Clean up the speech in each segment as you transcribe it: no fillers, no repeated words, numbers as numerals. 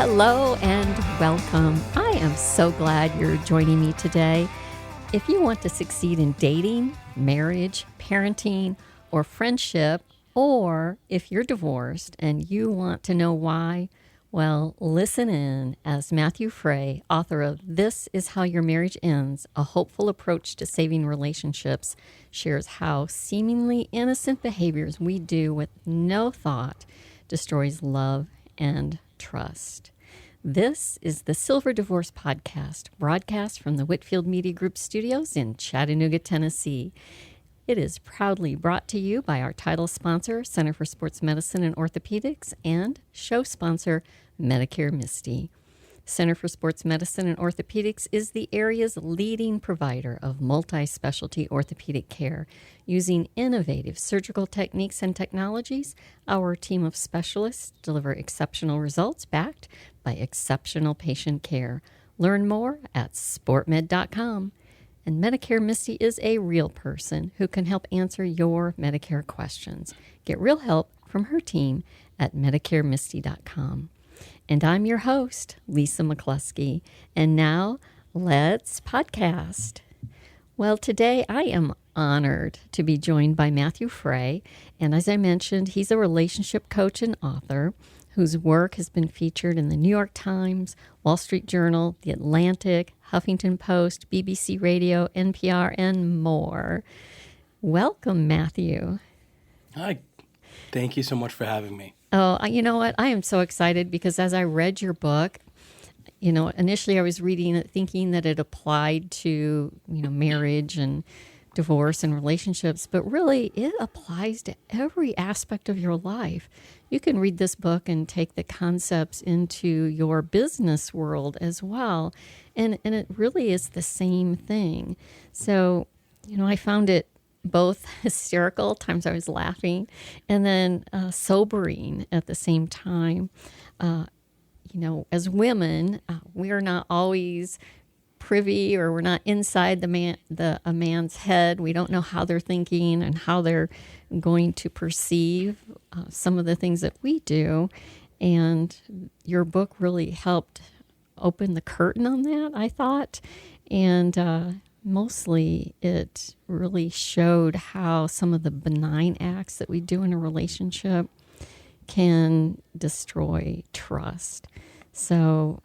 hello, and welcome. I am so glad you're joining me today. If you want to succeed in dating, marriage, parenting, or friendship, or if you're divorced and you want to know why, well, listen in as Matthew Fray, author of This Is How Your Marriage Ends, A Hopeful Approach to Saving Relationships, shares how seemingly innocent behaviors we do with no thought destroys love and trust. This is the Silver Divorce Podcast, broadcast from the Whitfield Media Group studios in Chattanooga, Tennessee. It is proudly brought to you by our title sponsor, Center for Sports Medicine and Orthopedics, and show sponsor, Medicare Misty. Center for Sports Medicine and Orthopedics is the area's leading provider of multi-specialty orthopedic care. Using innovative surgical techniques and technologies, our team of specialists deliver exceptional results backed by exceptional patient care. Learn more at sportmed.com. And Medicare Misty is a real person who can help answer your Medicare questions. Get real help from her team at medicaremisty.com. And I'm your host, Lisa McCluskey. And now, let's podcast. Well, today I am honored to be joined by Matthew Fray. And as I mentioned, he's a relationship coach and author whose work has been featured in the New York Times, Wall Street Journal, The Atlantic, Huffington Post, BBC Radio, NPR, and more. Welcome, Matthew. Hi. Thank you so much for having me. Oh, you know what? I am so excited because as I read your book, initially I was reading it thinking that it applied to, marriage and divorce and relationships, but really it applies to every aspect of your life. You can read this book and take the concepts into your business world as well. And it really is the same thing. So, I found it both hysterical, times I was laughing, and then sobering at the same time. As women, we are not always privy, or we're not inside a man's head. We don't know how they're thinking and how they're going to perceive some of the things that we do. And your book really helped open the curtain on that, I thought. And mostly it really showed how some of the benign acts that we do in a relationship can destroy trust. So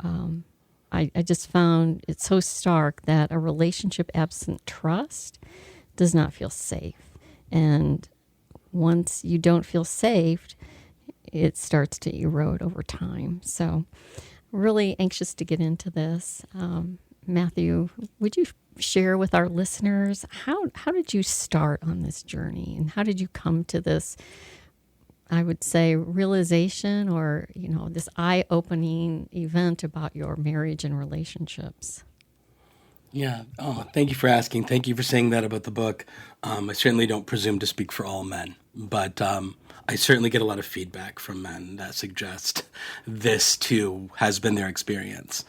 I just found it so stark that a relationship absent trust does not feel safe. And once you don't feel safe, it starts to erode over time. So really anxious to get into this. Matthew, would you share with our listeners how did you start on this journey, and how did you come to this, I would say, realization, or this eye-opening event about your marriage and relationships? Yeah. Oh, thank you for asking. Thank you for saying that about the book. I certainly don't presume to speak for all men, but I certainly get a lot of feedback from men that suggest this too has been their experience,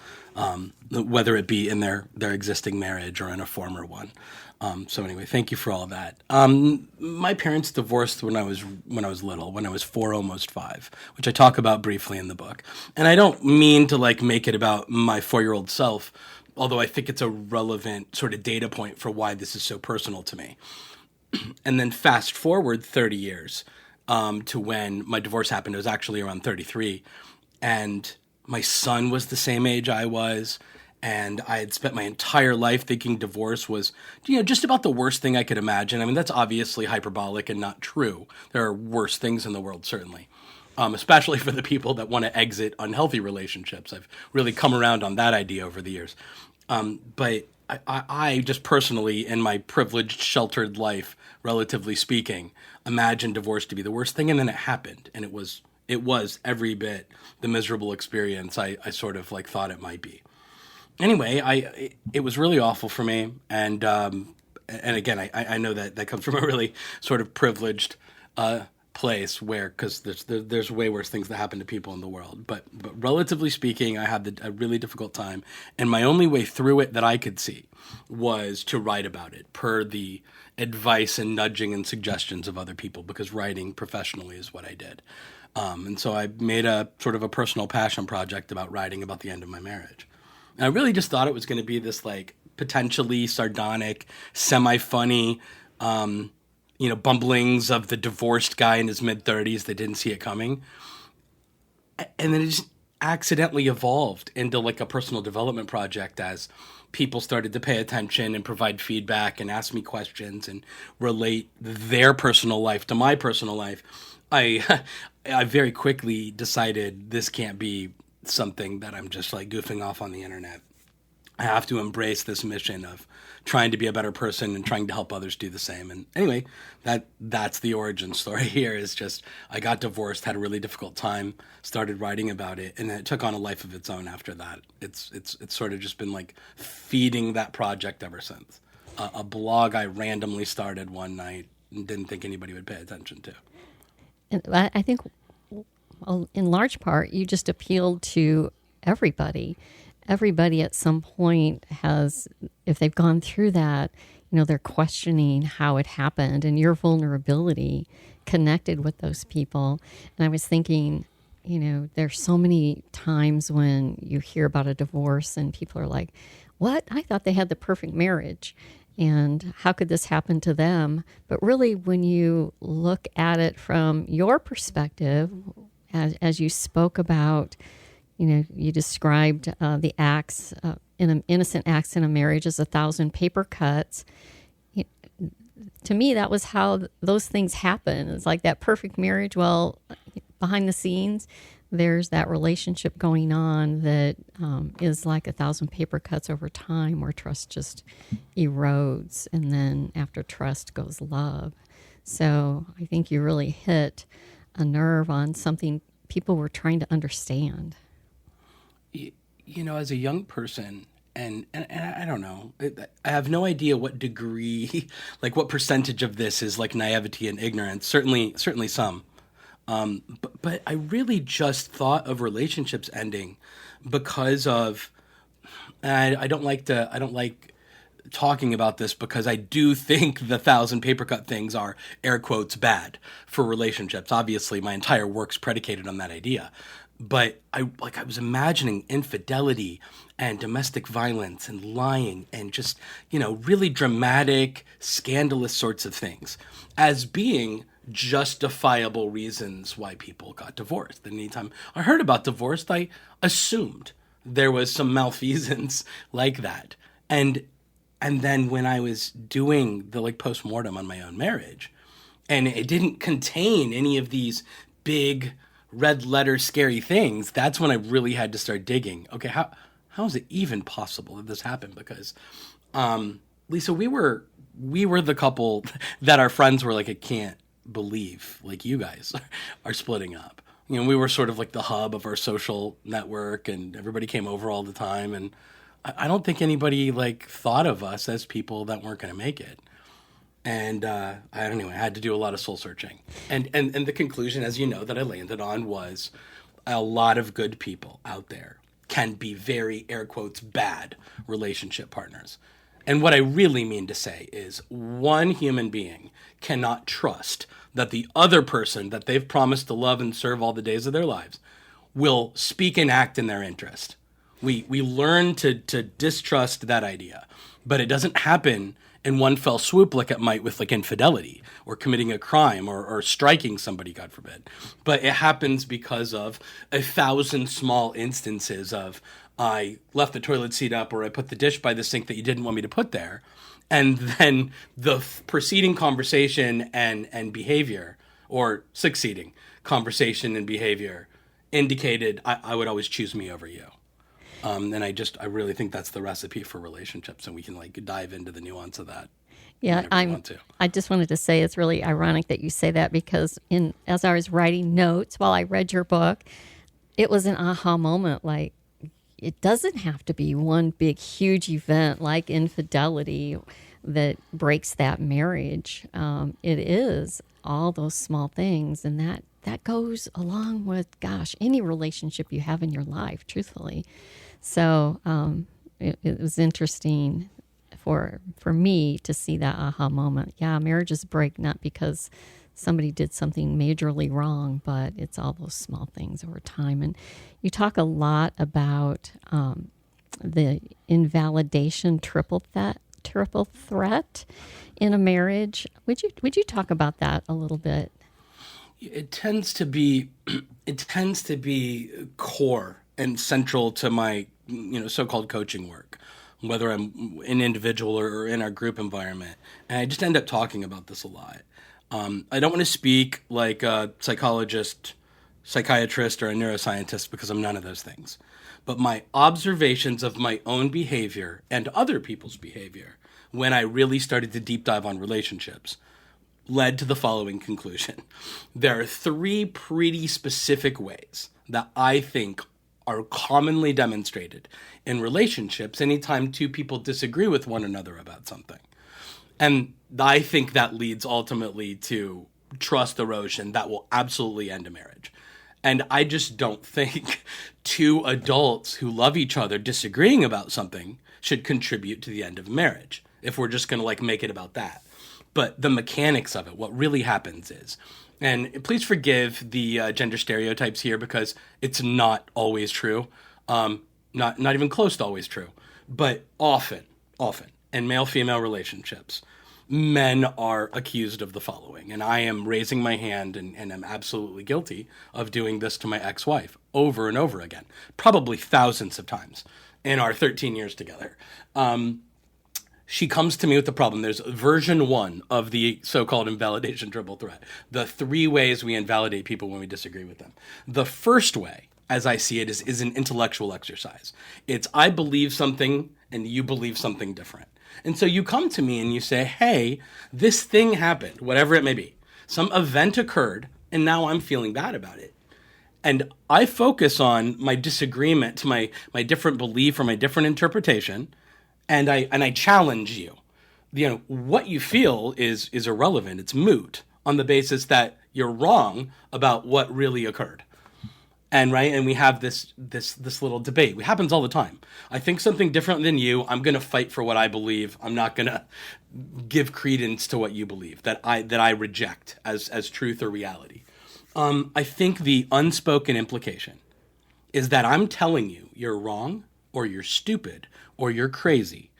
whether it be in their existing marriage or in a former one. So anyway, thank you for all that. My parents divorced when I was little, when I was 4, almost 5, which I talk about briefly in the book. And I don't mean to make it about my 4-year-old self, although I think it's a relevant sort of data point for why this is so personal to me. And then fast forward 30 years to when my divorce happened. It was actually around 33. And my son was the same age I was. And I had spent my entire life thinking divorce was, just about the worst thing I could imagine. I mean, that's obviously hyperbolic and not true. There are worse things in the world, certainly, especially for the people that want to exit unhealthy relationships. I've really come around on that idea over the years. But I just personally, in my privileged, sheltered life, relatively speaking, imagined divorce to be the worst thing. And then it happened. And it was every bit the miserable experience I sort of thought it might be. Anyway, it was really awful for me, and again, I know that comes from a really sort of privileged place where, because there's way worse things that happen to people in the world, but relatively speaking, I had a really difficult time, and my only way through it that I could see was to write about it per the advice and nudging and suggestions of other people, because writing professionally is what I did. And so I made a sort of a personal passion project about writing about the end of my marriage. And I really just thought it was going to be this like potentially sardonic, semi-funny, bumblings of the divorced guy in his mid-30s that didn't see it coming. And then it just accidentally evolved into like a personal development project as people started to pay attention and provide feedback and ask me questions and relate their personal life to my personal life. I very quickly decided this can't be something that I'm just like goofing off on the internet. I have to embrace this mission of trying to be a better person and trying to help others do the same. And anyway, that's the origin story here, is just I got divorced, had a really difficult time, started writing about it, and then it took on a life of its own after that. It's sort of just been like feeding that project ever since. A blog I randomly started one night and didn't think anybody would pay attention to. And I think, well, in large part, you just appealed to everybody. Everybody at some point has, if they've gone through that, they're questioning how it happened, and your vulnerability connected with those people. And I was thinking, there's so many times when you hear about a divorce and people are like, what? I thought they had the perfect marriage. And how could this happen to them? But really, when you look at it from your perspective, as you spoke about, you described the acts, innocent acts in a marriage as 1,000 paper cuts. To me, that was how those things happen. It's like that perfect marriage. Well, behind the scenes, there's that relationship going on that is like 1,000 paper cuts over time, where trust just erodes, and then after trust goes love. So I think you really hit a nerve on something people were trying to understand. As a young person, and I don't know, I have no idea what degree, like what percentage of this is like naivety and ignorance. Certainly some. But I really just thought of relationships ending because of, and I don't like talking about this because I do think the 1,000 paper cut things are air quotes bad for relationships. Obviously, my entire work's predicated on that idea. But I was imagining infidelity and domestic violence and lying and just, really dramatic, scandalous sorts of things as being justifiable reasons why people got divorced. And anytime I heard about divorce, I assumed there was some malfeasance like that. And then when I was doing the postmortem on my own marriage, and it didn't contain any of these big red letter scary things, that's when I really had to start digging. Okay, how is it even possible that this happened? Because Lisa, we were the couple that our friends were like, I can't believe you guys are splitting up. We were sort of like the hub of our social network, and everybody came over all the time, and I don't think anybody thought of us as people that weren't going to make it. And anyway, I had to do a lot of soul searching. And the conclusion, as you know, that I landed on was a lot of good people out there can be very, air quotes, bad relationship partners. And what I really mean to say is one human being cannot trust that the other person that they've promised to love and serve all the days of their lives will speak and act in their interest. We learn to distrust that idea, but it doesn't happen in one fell swoop like it might with infidelity or committing a crime or striking somebody, God forbid. But it happens because of 1,000 small instances of I left the toilet seat up or I put the dish by the sink that you didn't want me to put there. And then the preceding conversation and behavior, or succeeding conversation and behavior, indicated I would always choose me over you. And I really think that's the recipe for relationships, and we can dive into the nuance of that. Yeah, I just wanted to say it's really ironic that you say that, because as I was writing notes while I read your book, it was an aha moment. It doesn't have to be one big, huge event like infidelity that breaks that marriage. It is all those small things, and that goes along with, gosh, any relationship you have in your life, truthfully. So it was interesting for me to see that aha moment. Yeah, marriages break not because somebody did something majorly wrong, but it's all those small things over time. And you talk a lot about the invalidation triple threat in a marriage. Would you talk about that a little bit? It tends to be core and central to my so-called coaching work, whether I'm an individual or in our group environment. And I just end up talking about this a lot. I don't want to speak like a psychologist, psychiatrist, or a neuroscientist because I'm none of those things. But my observations of my own behavior and other people's behavior when I really started to deep dive on relationships led to the following conclusion. There are three pretty specific ways that I think are commonly demonstrated in relationships anytime two people disagree with one another about something. And I think that leads ultimately to trust erosion that will absolutely end a marriage. And I just don't think two adults who love each other disagreeing about something should contribute to the end of marriage, if we're just going to make it about that. But the mechanics of it, what really happens is, and please forgive the gender stereotypes here because it's not always true, not even close to always true, but often, in male-female relationships, men are accused of the following. And I am raising my hand and I'm absolutely guilty of doing this to my ex-wife over and over again, probably thousands of times in our 13 years together. She comes to me with the problem. There's version 1 of the so-called invalidation triple threat, the 3 ways we invalidate people when we disagree with them. The first way, as I see it, is an intellectual exercise. It's I believe something and you believe something different. And so you come to me and you say, hey, this thing happened, whatever it may be. Some event occurred, and now I'm feeling bad about it. And I focus on my disagreement to my different belief or my different interpretation, and I challenge you. What you feel is irrelevant. It's moot on the basis that you're wrong about what really occurred. And we have this little debate. It happens all the time. I think something different than you. I'm going to fight for what I believe. I'm not going to give credence to what you believe that I reject as truth or reality. I think the unspoken implication is that I'm telling you you're wrong or you're stupid or you're crazy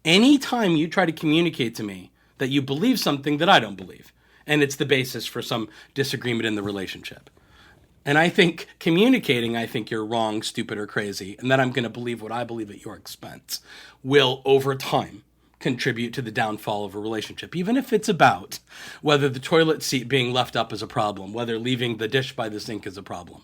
anytime you try to communicate to me that you believe something that I don't believe, and it's the basis for some disagreement in the relationship. And I think communicating, I think you're wrong, stupid, or crazy, and that I'm going to believe what I believe at your expense will, over time, contribute to the downfall of a relationship, even if it's about whether the toilet seat being left up is a problem, whether leaving the dish by the sink is a problem.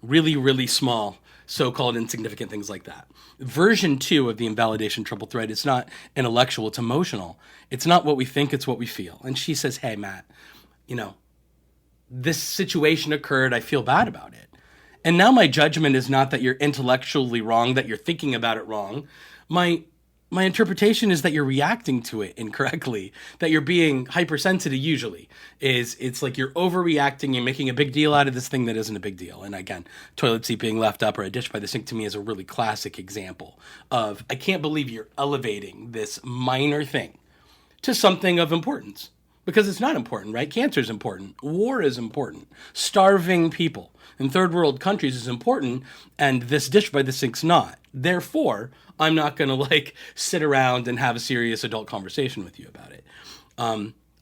Really, really small, so-called insignificant things like that. Version 2 of the invalidation triple threat is not intellectual, it's emotional. It's not what we think, it's what we feel. And she says, hey, Matt, this situation occurred, I feel bad about it. And now my judgment is not that you're intellectually wrong, that you're thinking about it wrong. My interpretation is that you're reacting to it incorrectly, that you're being hypersensitive usually. It's like you're overreacting, you're making a big deal out of this thing that isn't a big deal. And again, toilet seat being left up or a dish by the sink to me is a really classic example of, I can't believe you're elevating this minor thing to something of importance. Because it's not important, right? Cancer is important. War is important. Starving people in third world countries is important, and this dish by the sink's not. Therefore, I'm not going to sit around and have a serious adult conversation with you about it.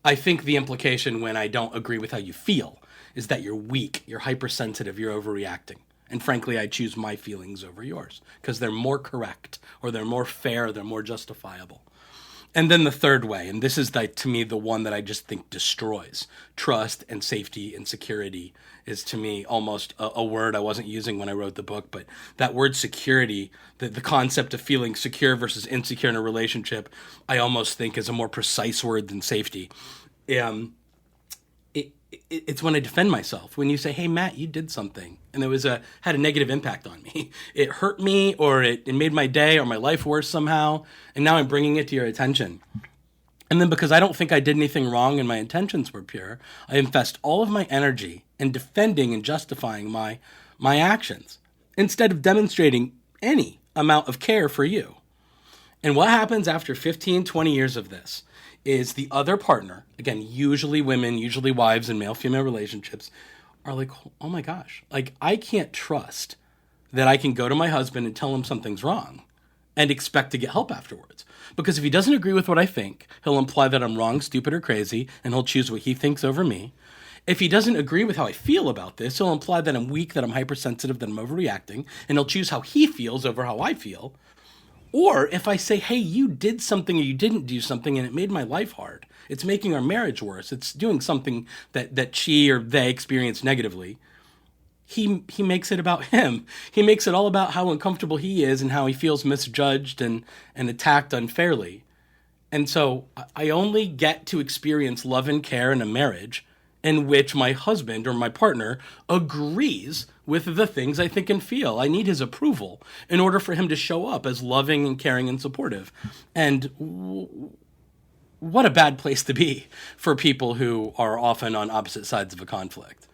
I think the implication when I don't agree with how you feel is that you're weak, you're hypersensitive, you're overreacting. And frankly, I choose my feelings over yours because they're more correct, or they're more fair, they're more justifiable. And then the third way, and this is to me the one that I just think destroys trust and safety and security, is to me almost a word I wasn't using when I wrote the book, but that word security, the concept of feeling secure versus insecure in a relationship, I almost think is a more precise word than safety. It's when I defend myself. When you say, hey, Matt, you did something, and it had a negative impact on me. It hurt me, or it made my day or my life worse somehow, and now I'm bringing it to your attention. And then because I don't think I did anything wrong and my intentions were pure, I invest all of my energy in defending and justifying my actions instead of demonstrating any amount of care for you. And what happens after 15, 20 years of this is the other partner, again, usually women, usually wives in male-female relationships, are like, oh my gosh, like I can't trust that I can go to my husband and tell him something's wrong and expect to get help afterwards. Because if he doesn't agree with what I think, he'll imply that I'm wrong, stupid, or crazy, and he'll choose what he thinks over me. If he doesn't agree with how I feel about this, he'll imply that I'm weak, that I'm hypersensitive, that I'm overreacting, and he'll choose how he feels over how I feel. Or if I say, hey, you did something or you didn't do something and it made my life hard, it's making our marriage worse, it's doing something that she or they experience negatively, he makes it about him. He makes it all about how uncomfortable he is and how he feels misjudged and attacked unfairly. And so I only get to experience love and care in a marriage in which my husband or my partner agrees with the things I think and feel. I need his approval in order for him to show up as loving and caring and supportive. And what a bad place to be for people who are often on opposite sides of a conflict,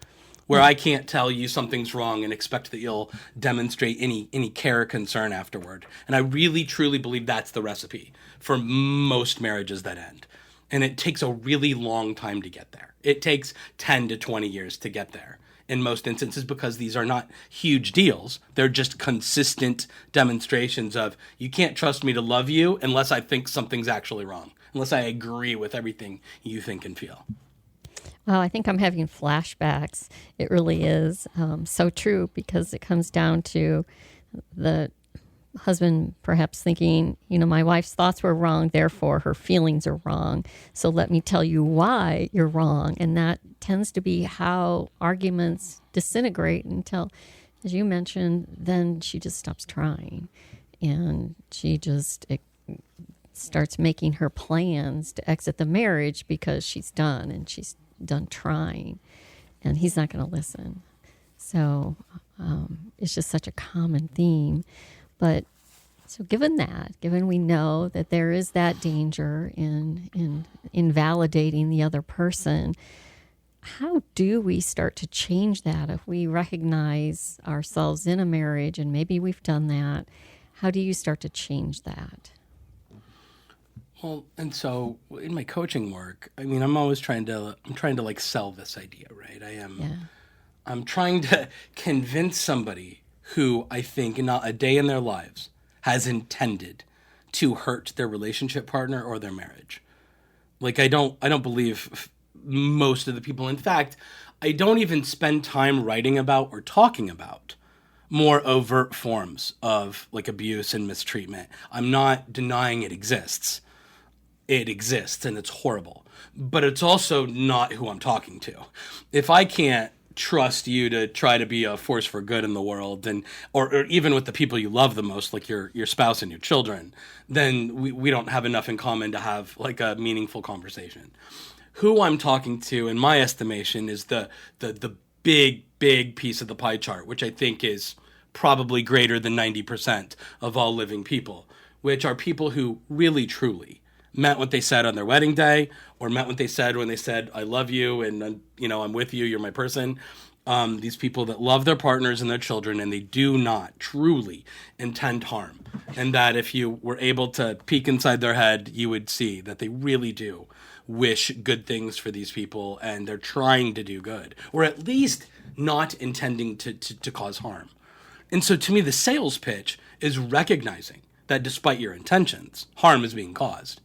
where I can't tell you something's wrong and expect that you'll demonstrate any care or concern afterward. And I really, truly believe that's the recipe for most marriages that end. And it takes a really long time to get there. It takes 10 to 20 years to get there in most instances, because these are not huge deals. They're just consistent demonstrations of, you can't trust me to love you unless I think something's actually wrong, unless I agree with everything you think and feel. Well, I think I'm having flashbacks. It really is so true, because it comes down to the husband perhaps thinking, my wife's thoughts were wrong, therefore her feelings are wrong. So let me tell you why you're wrong. And that tends to be how arguments disintegrate until, as you mentioned, then she just stops trying. And she just starts making her plans to exit the marriage because she's done, and she's done trying, and he's not going to listen. So it's just such a common theme. But so given we know that there is that danger in invalidating the other person, how do we start to change that if we recognize ourselves in a marriage and maybe we've done that? How do you start to change that? Well, and so in my coaching work, I'm always trying to like sell this idea, right? I'm trying to convince somebody who I think not a day in their lives has intended to hurt their relationship partner or their marriage. Like, I don't believe most of the people. In fact, I don't even spend time writing about or talking about more overt forms of like abuse and mistreatment. I'm not denying it exists. It exists and it's horrible, but it's also not who I'm talking to. If I can't trust you to try to be a force for good in the world, and or even with the people you love the most, like your spouse and your children, then we don't have enough in common to have like a meaningful conversation. Who I'm talking to, in my estimation, is the big piece of the pie chart, which I think is probably greater than 90% of all living people, which are people who really, truly meant what they said on their wedding day, or meant what they said when they said, I love you, and I'm with you, you're my person. These people that love their partners and their children, and they do not truly intend harm. And that if you were able to peek inside their head, you would see that they really do wish good things for these people, and they're trying to do good, or at least not intending to cause harm. And so to me, the sales pitch is recognizing that despite your intentions, harm is being caused.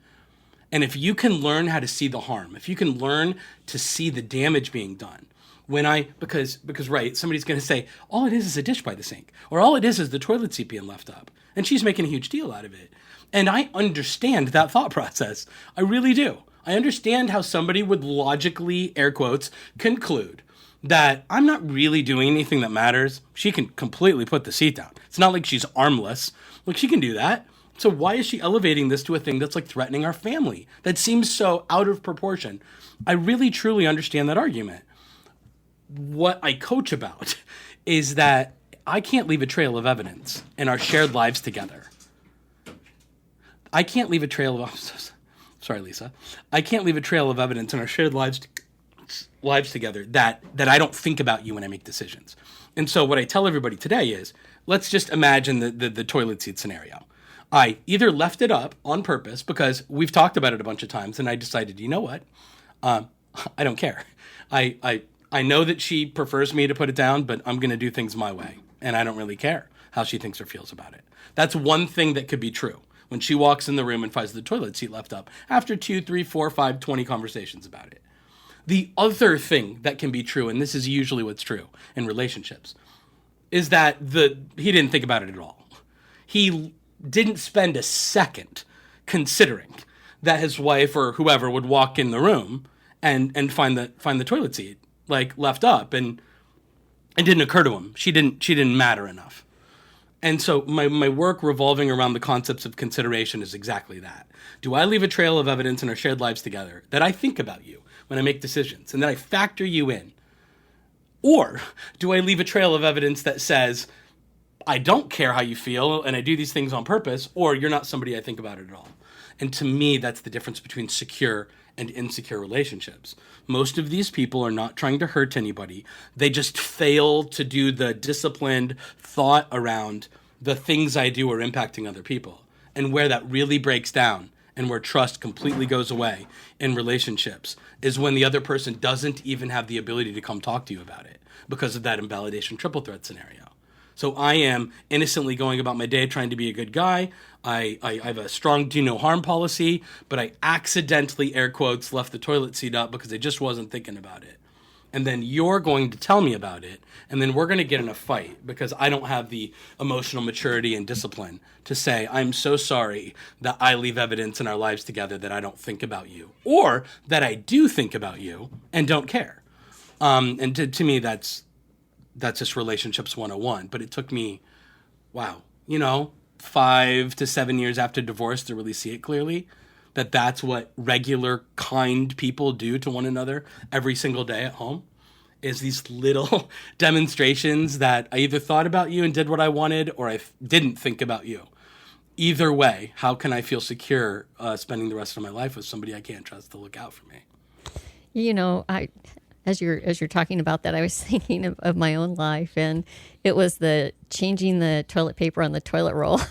And if you can learn how to see the harm, if you can learn to see the damage being done, because right, somebody's going to say, all it is a dish by the sink, or all it is the toilet seat being left up, and she's making a huge deal out of it. And I understand that thought process. I really do. I understand how somebody would logically, air quotes, conclude that I'm not really doing anything that matters. She can completely put the seat down. It's not like she's armless. Like, she can do that. So why is she elevating this to a thing that's like threatening our family? That seems so out of proportion. I really, truly understand that argument. What I coach about is that I can't leave a trail of evidence in our shared lives together. I can't leave a trail of sorry, Lisa, I can't leave a trail of evidence in our shared lives together that I don't think about you when I make decisions. And so what I tell everybody today is, let's just imagine the toilet seat scenario. I either left it up on purpose because we've talked about it a bunch of times, and I decided, you know what? I don't care. I know that she prefers me to put it down, but I'm going to do things my way, and I don't really care how she thinks or feels about it. That's one thing that could be true when she walks in the room and finds the toilet seat left up after 2, 3, 4, 5, 20 conversations about it. The other thing that can be true, and this is usually what's true in relationships, is that he didn't think about it at all. He didn't spend a second considering that his wife or whoever would walk in the room and find the toilet seat like left up, and it didn't occur to him. She didn't matter enough. And so my work revolving around the concepts of consideration is exactly that. Do I leave a trail of evidence in our shared lives together that I think about you when I make decisions and that I factor you in? Or do I leave a trail of evidence that says, I don't care how you feel and I do these things on purpose, or you're not somebody I think about it at all? And to me, that's the difference between secure and insecure relationships. Most of these people are not trying to hurt anybody. They just fail to do the disciplined thought around the things I do are impacting other people. And where that really breaks down and where trust completely goes away in relationships is when the other person doesn't even have the ability to come talk to you about it because of that invalidation triple threat scenario. So I am innocently going about my day trying to be a good guy. I have a strong do no harm policy, but I accidentally, air quotes, left the toilet seat up because I just wasn't thinking about it. And then you're going to tell me about it, and then we're going to get in a fight because I don't have the emotional maturity and discipline to say, I'm so sorry that I leave evidence in our lives together that I don't think about you, or that I do think about you and don't care. And to me, that's just relationships 101. But it took me, 5 to 7 years after divorce to really see it clearly, that that's what regular, kind people do to one another every single day at home, is these little demonstrations that I either thought about you and did what I wanted, or I didn't think about you. Either way, how can I feel secure spending the rest of my life with somebody I can't trust to look out for me? As you're talking about that, I was thinking of my own life, and it was the changing the toilet paper on the toilet roll.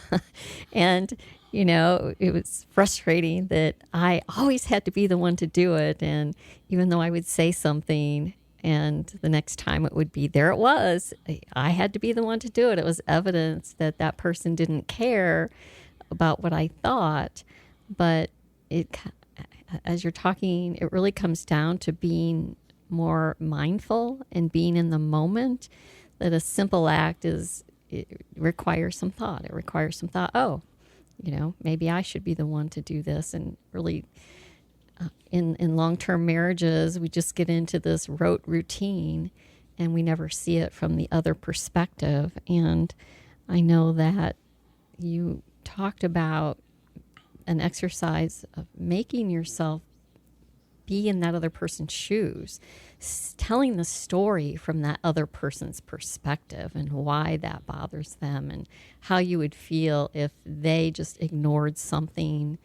And, it was frustrating that I always had to be the one to do it. And even though I would say something and the next time it would be, there it was, I had to be the one to do it. It was evidence that that person didn't care about what I thought. But as you're talking, it really comes down to being more mindful and being in the moment. That a simple act it requires some thought. It requires some thought. Oh, maybe I should be the one to do this. And really, in long-term marriages, we just get into this rote routine and we never see it from the other perspective. And I know that you talked about an exercise of making yourself be in that other person's shoes, telling the story from that other person's perspective and why that bothers them and how you would feel if they just ignored something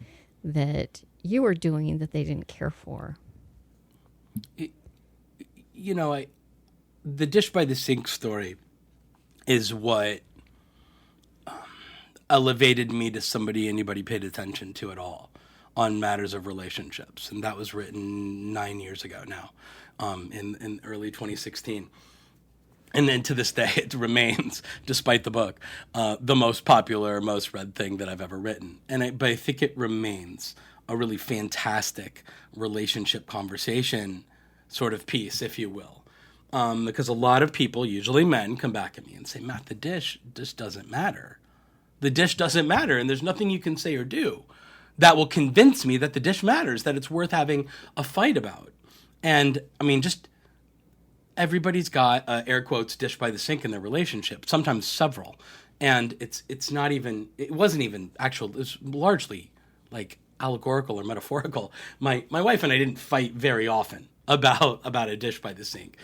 that you were doing that they didn't care for. The dish by the sink story is what elevated me to somebody anybody paid attention to at all on matters of relationships. And that was written 9 years ago now, in early 2016. And then to this day, it remains, despite the book, the most popular, most read thing that I've ever written. But I think it remains a really fantastic relationship conversation sort of piece, if you will. Because a lot of people, usually men, come back at me and say, Matt, the dish just doesn't matter. The dish doesn't matter, and there's nothing you can say or do that will convince me that the dish matters, that it's worth having a fight about. And, just everybody's got, air quotes, dish by the sink in their relationship, sometimes several. And it wasn't even actual, it was largely like allegorical or metaphorical. My wife and I didn't fight very often about a dish by the sink.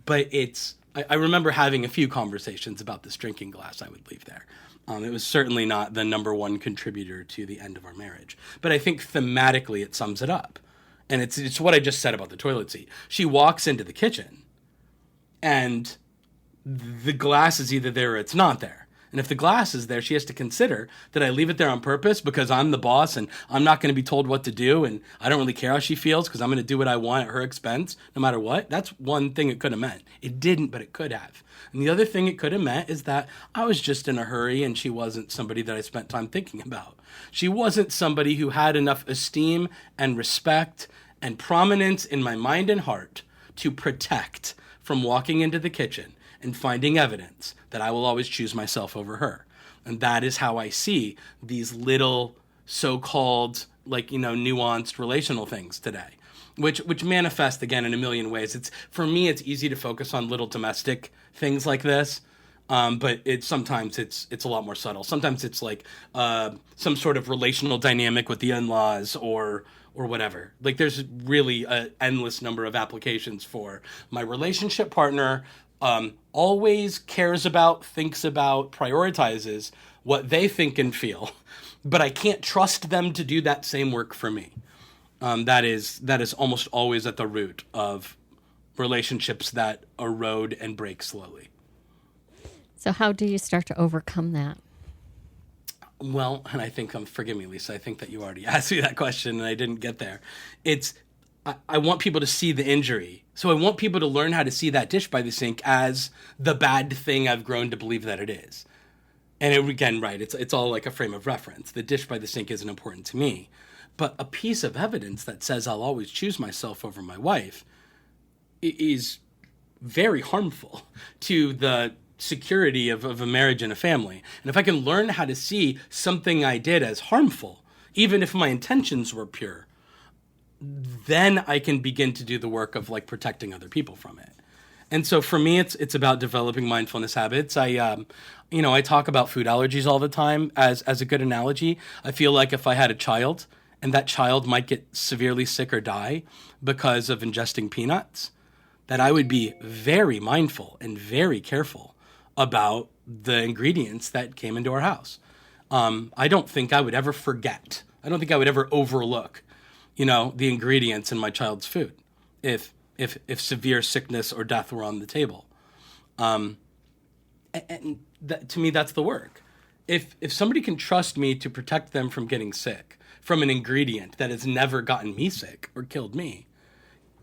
But it's I remember having a few conversations about this drinking glass I would leave there. It was certainly not the number one contributor to the end of our marriage. But I think thematically it sums it up. And it's what I just said about the toilet seat. She walks into the kitchen and the glass is either there or it's not there. And if the glass is there, she has to consider that I leave it there on purpose because I'm the boss and I'm not going to be told what to do. And I don't really care how she feels because I'm going to do what I want at her expense, no matter what. That's one thing it could have meant. It didn't, but it could have. And the other thing it could have meant is that I was just in a hurry and she wasn't somebody that I spent time thinking about. She wasn't somebody who had enough esteem and respect and prominence in my mind and heart to protect from walking into the kitchen and finding evidence that I will always choose myself over her. And that is how I see these little so-called, nuanced relational things today, which manifest again in a million ways. For me, it's easy to focus on little domestic things like this. But sometimes it's a lot more subtle. Sometimes it's like some sort of relational dynamic with the in-laws or whatever. Like there's really an endless number of applications for my relationship partner. Always cares about, thinks about, prioritizes what they think and feel, but I can't trust them to do that same work for me. That is almost always at the root of relationships that erode and break slowly. So how do you start to overcome that? Well, and I think, forgive me, Lisa, I think that you already asked me that question and I didn't get there. I want people to see the injury. So I want people to learn how to see that dish by the sink as the bad thing I've grown to believe that it is. And it's all like a frame of reference. The dish by the sink isn't important to me. But a piece of evidence that says I'll always choose myself over my wife is very harmful to the security of a marriage and a family. And if I can learn how to see something I did as harmful, even if my intentions were pure, then I can begin to do the work of protecting other people from it. And so for me, it's about developing mindfulness habits. I talk about food allergies all the time as a good analogy. I feel like if I had a child and that child might get severely sick or die because of ingesting peanuts, that I would be very mindful and very careful about the ingredients that came into our house. I don't think I would ever forget. I don't think I would ever overlook the ingredients in my child's food if severe sickness or death were on the table. And to me, that's the work. If somebody can trust me to protect them from getting sick from an ingredient that has never gotten me sick or killed me,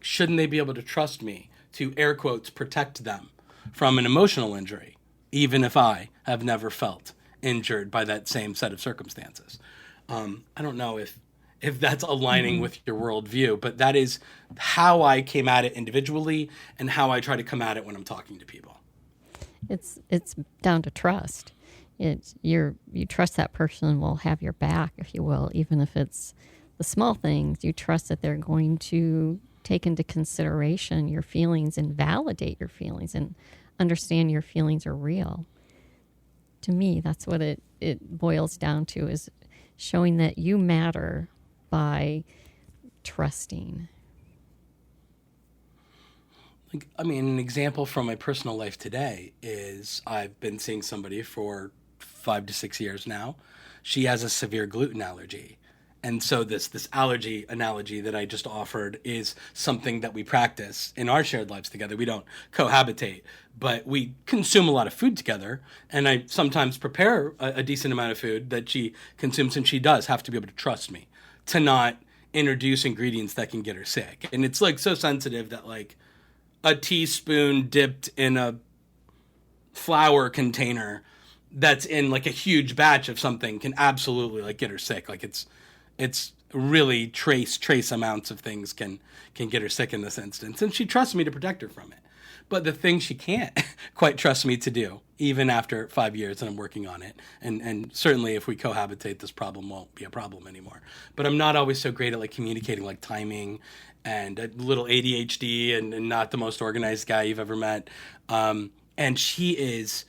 shouldn't they be able to trust me to, air quotes, protect them from an emotional injury, even if I have never felt injured by that same set of circumstances? I don't know if that's aligning with your worldview, but that is how I came at it individually and how I try to come at it when I'm talking to people. It's down to trust. You trust that person will have your back, if you will, even if it's the small things. You trust that they're going to take into consideration your feelings and validate your feelings and understand your feelings are real. To me, that's what it boils down to, is showing that you matter by trusting. An example from my personal life today is I've been seeing somebody for 5 to 6 years now. She has a severe gluten allergy. And so this allergy analogy that I just offered is something that we practice in our shared lives together. We don't cohabitate, but we consume a lot of food together. And I sometimes prepare a decent amount of food that she consumes, and she does have to be able to trust me to not introduce ingredients that can get her sick. And it's so sensitive that a teaspoon dipped in a flour container that's in a huge batch of something can absolutely get her sick. It's really trace amounts of things can get her sick in this instance. And she trusts me to protect her from it. But the thing she can't quite trust me to do, even after 5 years and I'm working on it, and certainly if we cohabitate, this problem won't be a problem anymore. But I'm not always so great at communicating timing, and a little ADHD and not the most organized guy you've ever met. And she is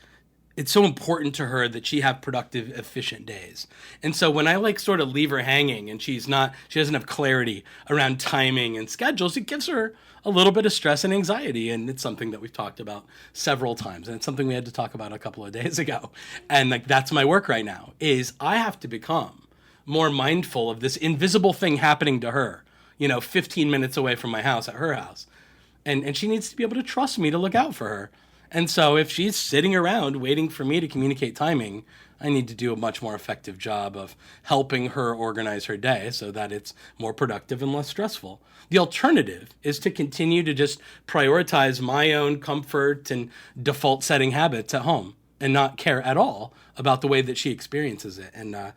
it's so important to her that she have productive, efficient days. And so when I like sort of leave her hanging and she doesn't have clarity around timing and schedules, it gives her a little bit of stress and anxiety. And it's something that we've talked about several times. And it's something we had to talk about a couple of days ago. And like, that's my work right now, is I have to become more mindful of this invisible thing happening to her, 15 minutes away from my house at her house. And she needs to be able to trust me to look out for her. And so if she's sitting around waiting for me to communicate timing, I need to do a much more effective job of helping her organize her day so that it's more productive and less stressful. The alternative is to continue to just prioritize my own comfort and default setting habits at home and not care at all about the way that she experiences it. And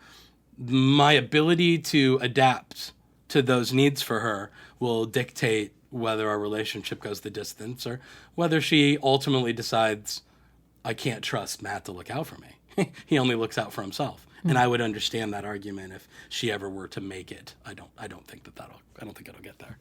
my ability to adapt to those needs for her will dictate whether our relationship goes the distance or whether she ultimately decides, I can't trust Matt to look out for me. He only looks out for himself. Mm-hmm. And I would understand that argument if she ever were to make it. I don't think it'll get there.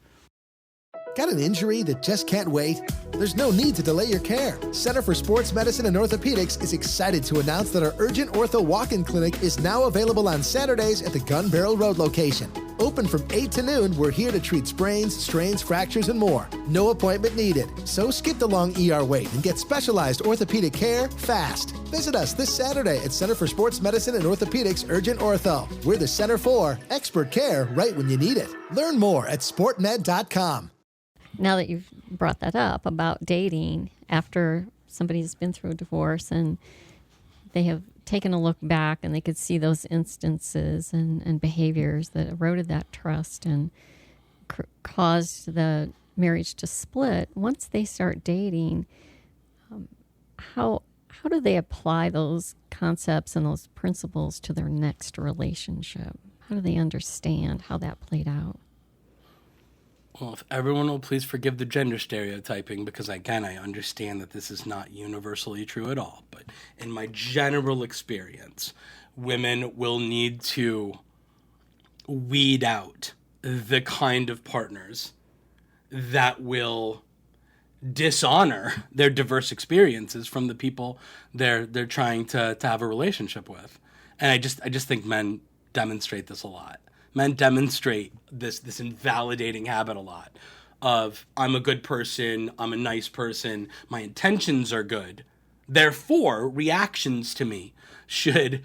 Got an injury that just can't wait? There's no need to delay your care. Center for Sports Medicine and Orthopedics is excited to announce that our Urgent Ortho Walk-In Clinic is now available on Saturdays at the Gun Barrel Road location. Open from 8 to noon, we're here to treat sprains, strains, fractures, and more. No appointment needed. So skip the long ER wait and get specialized orthopedic care fast. Visit us this Saturday at Center for Sports Medicine and Orthopedics Urgent Ortho. We're the center for expert care right when you need it. Learn more at sportmed.com. Now that you've brought that up about dating after somebody's been through a divorce and they have taken a look back and they could see those instances and behaviors that eroded that trust and caused the marriage to split, once they start dating, how do they apply those concepts and those principles to their next relationship? How do they understand how that played out? Well, if everyone will please forgive the gender stereotyping, because again, I understand that this is not universally true at all. But in my general experience, women will need to weed out the kind of partners that will dishonor their diverse experiences from the people they're trying to have a relationship with. And I just think men demonstrate this a lot. Men demonstrate this invalidating habit a lot of, I'm a good person, I'm a nice person, my intentions are good. Therefore, reactions to me should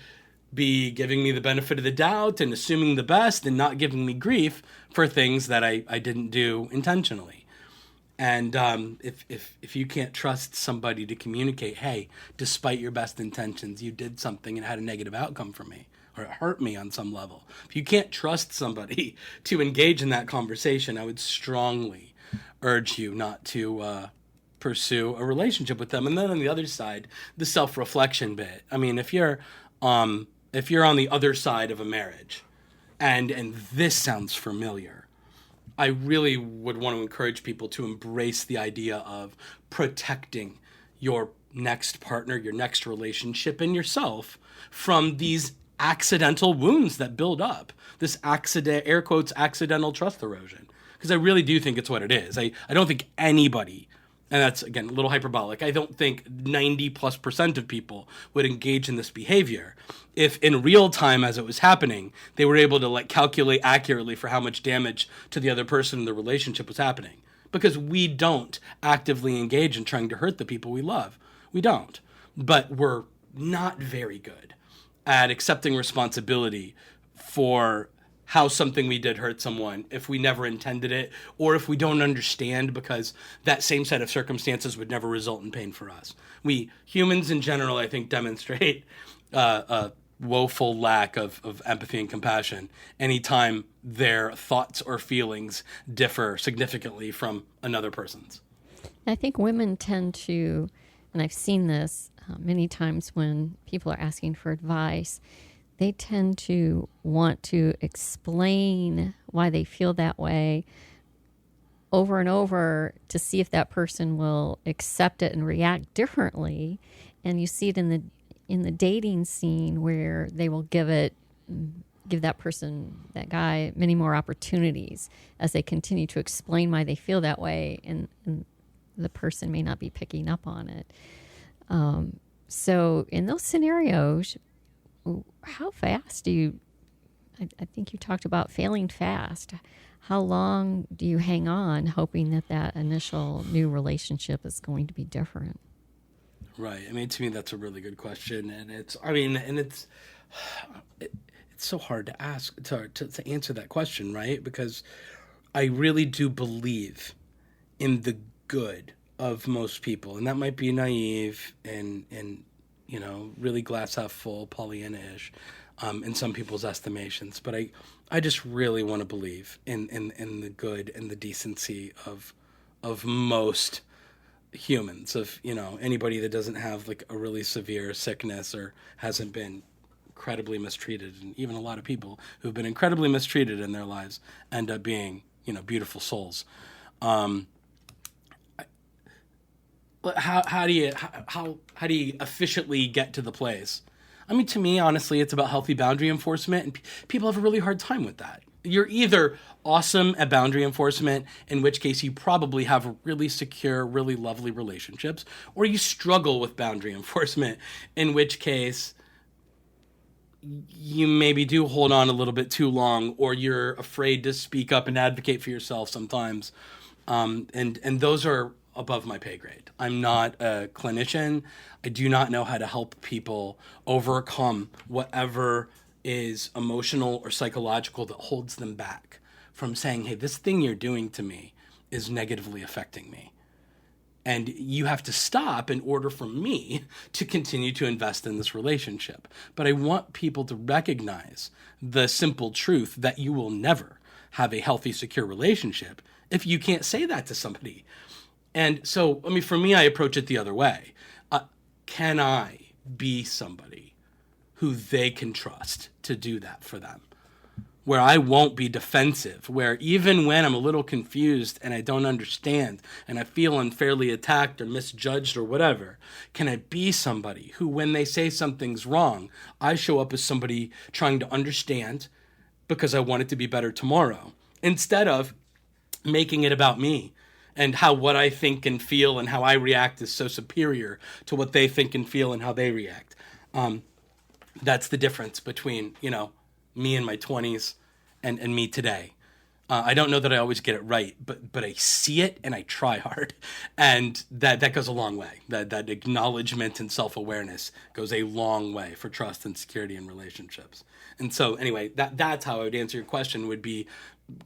be giving me the benefit of the doubt and assuming the best and not giving me grief for things that I didn't do intentionally. And if you can't trust somebody to communicate, hey, despite your best intentions, you did something and had a negative outcome for me, or it hurt me on some level. If you can't trust somebody to engage in that conversation, I would strongly urge you not to pursue a relationship with them. And then on the other side, the self-reflection bit. I mean, if you're on the other side of a marriage, and this sounds familiar, I really would want to encourage people to embrace the idea of protecting your next partner, your next relationship, and yourself from these accidental wounds that build up, this air quotes, accidental trust erosion. Because I really do think it's what it is. I don't think anybody, and that's, again, a little hyperbolic, I don't think 90+% of people would engage in this behavior if in real time as it was happening, they were able to calculate accurately for how much damage to the other person in the relationship was happening. Because we don't actively engage in trying to hurt the people we love. We don't. But we're not very good at accepting responsibility for how something we did hurt someone if we never intended it, or if we don't understand because that same set of circumstances would never result in pain for us. We humans in general, I think, demonstrate a woeful lack of empathy and compassion anytime their thoughts or feelings differ significantly from another person's. I think women tend to, and I've seen this many times when people are asking for advice, they tend to want to explain why they feel that way over and over to see if that person will accept it and react differently. And you see it in the dating scene where they will give that person, that guy, many more opportunities as they continue to explain why they feel that way, and the person may not be picking up on it. So in those scenarios, how fast do you, I think you talked about failing fast. How long do you hang on hoping that that initial new relationship is going to be different? Right. I mean, to me, that's a really good question. And it's so hard to ask, to answer that question, right? Because I really do believe in the good of most people. And that might be naive and really glass half full, Pollyanna-ish, in some people's estimations. But I just really want to believe in the good and the decency of most humans, of anybody that doesn't have like a really severe sickness or hasn't been incredibly mistreated. And even a lot of people who've been incredibly mistreated in their lives end up being beautiful souls. How do you efficiently get to the place? I mean, to me, honestly, it's about healthy boundary enforcement, and people have a really hard time with that. You're either awesome at boundary enforcement, in which case you probably have really secure, really lovely relationships, or you struggle with boundary enforcement, in which case you maybe do hold on a little bit too long, or you're afraid to speak up and advocate for yourself sometimes. And those are above my pay grade. I'm not a clinician. I do not know how to help people overcome whatever is emotional or psychological that holds them back from saying, hey, this thing you're doing to me is negatively affecting me. And you have to stop in order for me to continue to invest in this relationship. But I want people to recognize the simple truth that you will never have a healthy, secure relationship if you can't say that to somebody. And so, I mean, for me, I approach it the other way. Can I be somebody who they can trust to do that for them? Where I won't be defensive, where even when I'm a little confused and I don't understand and I feel unfairly attacked or misjudged or whatever, can I be somebody who, when they say something's wrong, I show up as somebody trying to understand because I want it to be better tomorrow, instead of making it about me and how what I think and feel and how I react is so superior to what they think and feel and how they react. That's the difference between, me in my 20s and me today. I don't know that I always get it right, but I see it and I try hard. And that goes a long way. That acknowledgement and self-awareness goes a long way for trust and security in relationships. And so anyway, that's how I would answer your question, would be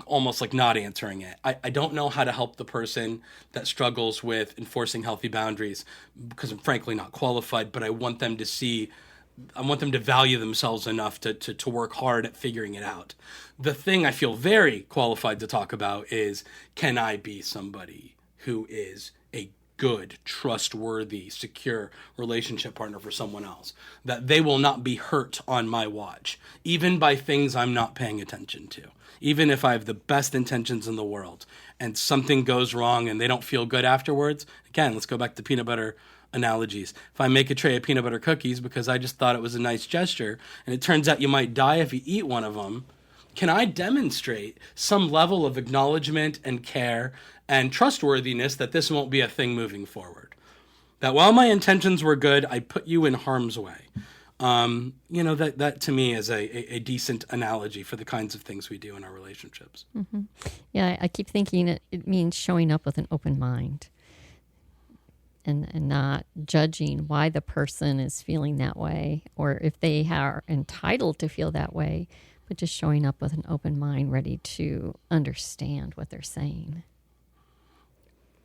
almost like not answering it. I don't know how to help the person that struggles with enforcing healthy boundaries because I'm frankly not qualified, but I want them to value themselves enough to work hard at figuring it out. The thing I feel very qualified to talk about is, can I be somebody who is a good, trustworthy, secure relationship partner for someone else? That they will not be hurt on my watch, even by things I'm not paying attention to. Even if I have the best intentions in the world and something goes wrong and they don't feel good afterwards, again, let's go back to peanut butter analogies. If I make a tray of peanut butter cookies because I just thought it was a nice gesture, and it turns out you might die if you eat one of them, can I demonstrate some level of acknowledgement and care and trustworthiness that this won't be a thing moving forward? That while my intentions were good, I put you in harm's way. That to me is a decent analogy for the kinds of things we do in our relationships. Mm-hmm. Yeah, I keep thinking it means showing up with an open mind. And not judging why the person is feeling that way or if they are entitled to feel that way, but just showing up with an open mind, ready to understand what they're saying.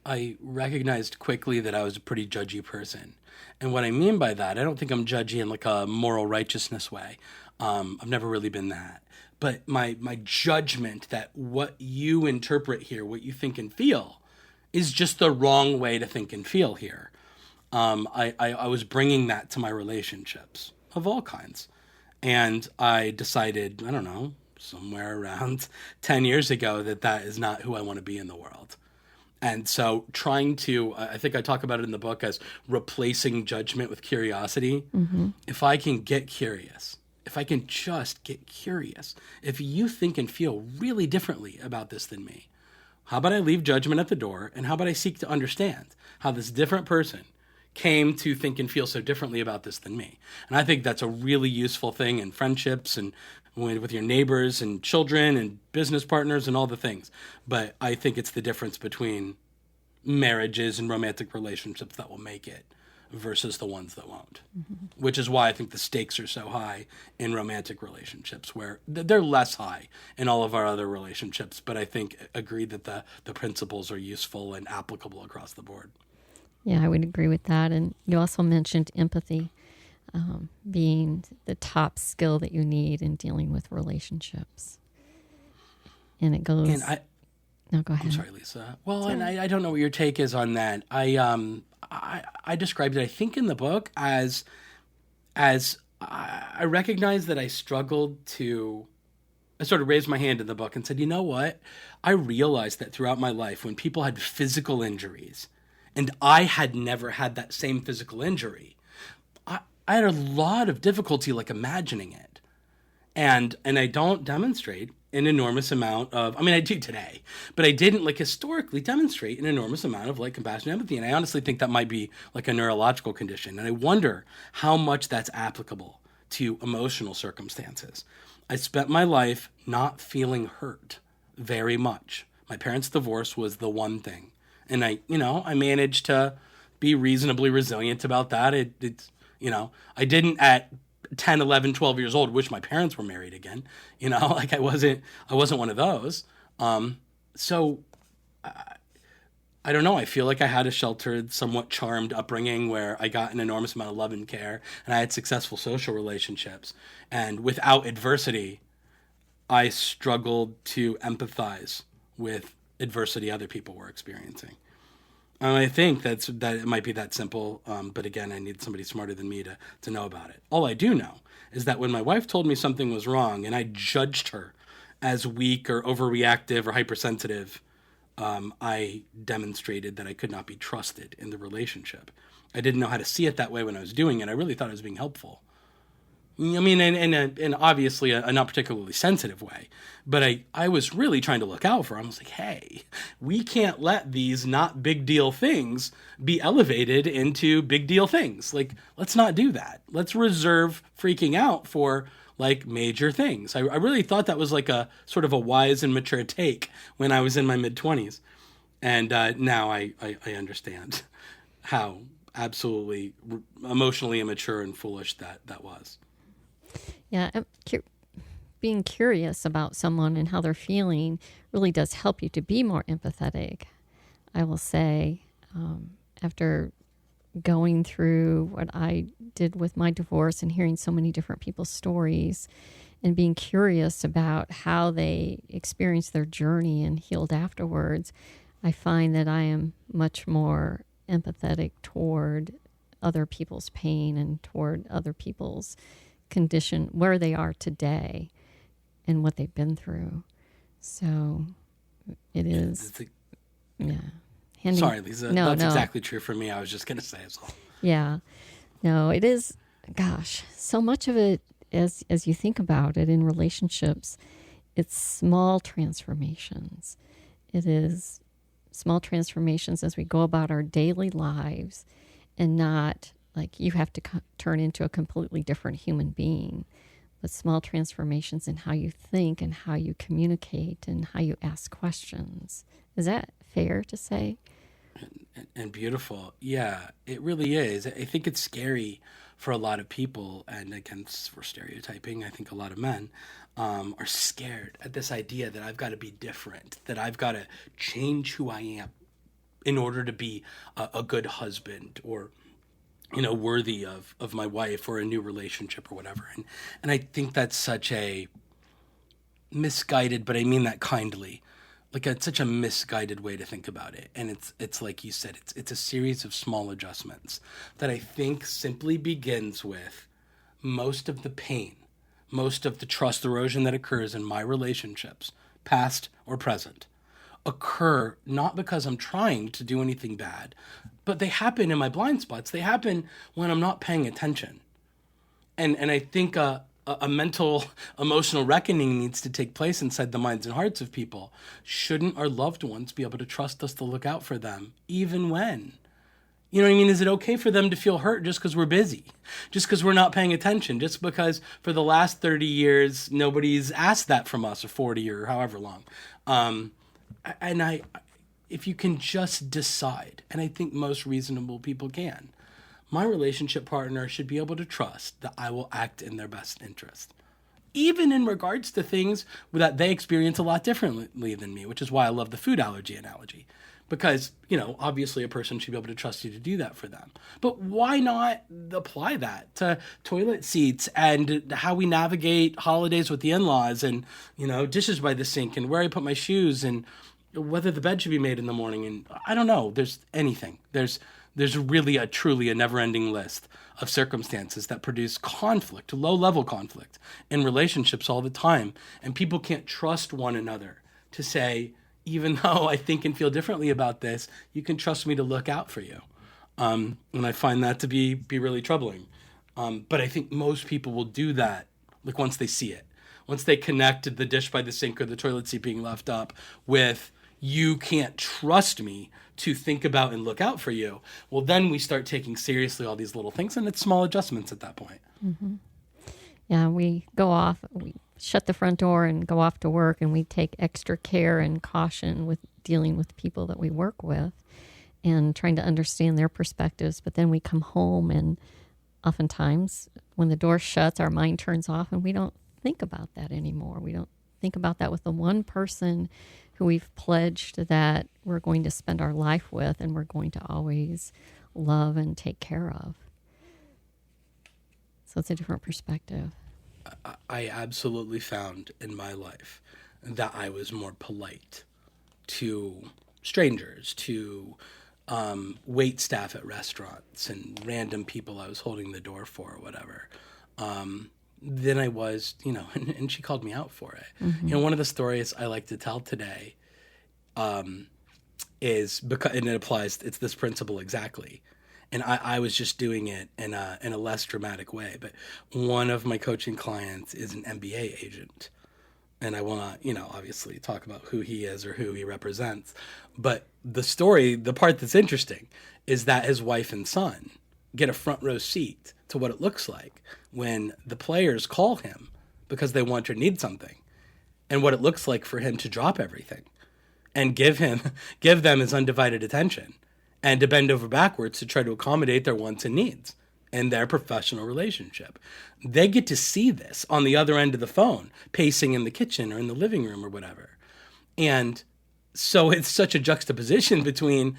I recognized quickly that I was a pretty judgy person. And what I mean by that, I don't think I'm judgy in like a moral righteousness way. I've never really been that. But my judgment that what you interpret here, what you think and feel, is just the wrong way to think and feel here. I was bringing that to my relationships of all kinds. And I decided, I don't know, somewhere around 10 years ago that is not who I want to be in the world. And so I think I talk about it in the book as replacing judgment with curiosity. Mm-hmm. If I can get curious, if I can just get curious, if you think and feel really differently about this than me, how about I leave judgment at the door, and how about I seek to understand how this different person came to think and feel so differently about this than me. And I think that's a really useful thing in friendships and with your neighbors and children and business partners and all the things. But I think it's the difference between marriages and romantic relationships that will make it versus the ones that won't, which is why I think the stakes are so high in romantic relationships, where they're less high in all of our other relationships. But I think agree that the principles are useful and applicable across the board. Yeah, I would agree with that. And you also mentioned empathy being the top skill that you need in dealing with relationships. And it goes... No, go ahead. I'm sorry, Lisa. Well, and I don't know what your take is on that. I described it, I think, in the book as I recognized that I struggled to... I sort of raised my hand in the book and said, you know what? I realized that throughout my life, when people had physical injuries, and I had never had that same physical injury, I had a lot of difficulty imagining it. And I don't demonstrate an enormous amount of, I do today, but I didn't historically demonstrate an enormous amount of compassion and empathy. And I honestly think that might be a neurological condition. And I wonder how much that's applicable to emotional circumstances. I spent my life not feeling hurt very much. My parents' divorce was the one thing. And I managed to be reasonably resilient about that. I didn't at 10, 11, 12 years old wish my parents were married again. I wasn't one of those. So I don't know. I feel like I had a sheltered, somewhat charmed upbringing where I got an enormous amount of love and care, and I had successful social relationships. And without adversity, I struggled to empathize with adversity other people were experiencing. And I think that it might be that simple, but again, I need somebody smarter than me to know about it. All I do know is that when my wife told me something was wrong and I judged her as weak or overreactive or hypersensitive, I demonstrated that I could not be trusted in the relationship. I didn't know how to see it that way when I was doing it. I really thought I was being helpful. In obviously a not particularly sensitive way, but I was really trying to look out for him. I was like, hey, we can't let these not big deal things be elevated into big deal things. Let's not do that. Let's reserve freaking out for major things. I really thought that was a sort of a wise and mature take when I was in my mid-20s. And now I understand how absolutely emotionally immature and foolish that was. Yeah, being curious about someone and how they're feeling really does help you to be more empathetic. I will say, after going through what I did with my divorce and hearing so many different people's stories and being curious about how they experienced their journey and healed afterwards, I find that I am much more empathetic toward other people's pain and toward other people's condition, where they are today and what they've been through. So it is, Sorry, Lisa. That's exactly true for me. I was just going to say as well. Yeah. No, it is, gosh, so much of it, as you think about it in relationships, it's small transformations. It is small transformations as we go about our daily lives, and not you have to turn into a completely different human being, but small transformations in how you think and how you communicate and how you ask questions. Is that fair to say? And beautiful. Yeah, it really is. I think it's scary for a lot of people, and again, we're stereotyping. I think a lot of men are scared at this idea that I've got to be different, that I've got to change who I am in order to be a good husband or worthy of my wife or a new relationship or whatever. And I think that's such a misguided, but I mean that kindly, it's such a misguided way to think about it. And it's like you said, it's a series of small adjustments that I think simply begins with most of the pain, most of the trust erosion that occurs in my relationships, past or present, occur not because I'm trying to do anything bad, but they happen in my blind spots. They happen when I'm not paying attention. And I think a mental, emotional reckoning needs to take place inside the minds and hearts of people. Shouldn't our loved ones be able to trust us to look out for them, even when, You know what I mean? Is it okay for them to feel hurt just because we're busy, just because we're not paying attention, just because for the last 30 years nobody's asked that from us, or 40 or however long? If you can just decide, and I think most reasonable people can, my relationship partner should be able to trust that I will act in their best interest, even in regards to things that they experience a lot differently than me, which is why I love the food allergy analogy. Because, obviously a person should be able to trust you to do that for them. But why not apply that to toilet seats and how we navigate holidays with the in-laws and, dishes by the sink and where I put my shoes and whether the bed should be made in the morning. And I don't know, there's anything. There's really truly a never-ending list of circumstances that produce conflict, low-level conflict in relationships all the time. And people can't trust one another to say, even though I think and feel differently about this, you can trust me to look out for you. And I find that to be really troubling. But I think most people will do that, like once they see it. Once they connect the dish by the sink or the toilet seat being left up with, you can't trust me to think about and look out for you. Well, then we start taking seriously all these little things, and it's small adjustments at that point. Mm-hmm. Yeah, we go off, we shut the front door and go off to work, and we take extra care and caution with dealing with people that we work with and trying to understand their perspectives. But then we come home, and oftentimes when the door shuts, our mind turns off and we don't think about that anymore. We don't think about that with the one person who we've pledged that we're going to spend our life with and we're going to always love and take care of. So it's a different perspective. I absolutely found in my life that I was more polite to strangers, to wait staff at restaurants and random people I was holding the door for or whatever, than I was, and she called me out for it. Mm-hmm. One of the stories I like to tell today is, because, and it applies, it's this principle exactly. And I was just doing it in a less dramatic way. But one of my coaching clients is an MBA agent. And I will not, obviously talk about who he is or who he represents. But the story, the part that's interesting, is that his wife and son get a front row seat to what it looks like when the players call him because they want or need something, and what it looks like for him to drop everything and give them his undivided attention, and to bend over backwards to try to accommodate their wants and needs in their professional relationship. They get to see this on the other end of the phone, pacing in the kitchen or in the living room or whatever. And so it's such a juxtaposition between,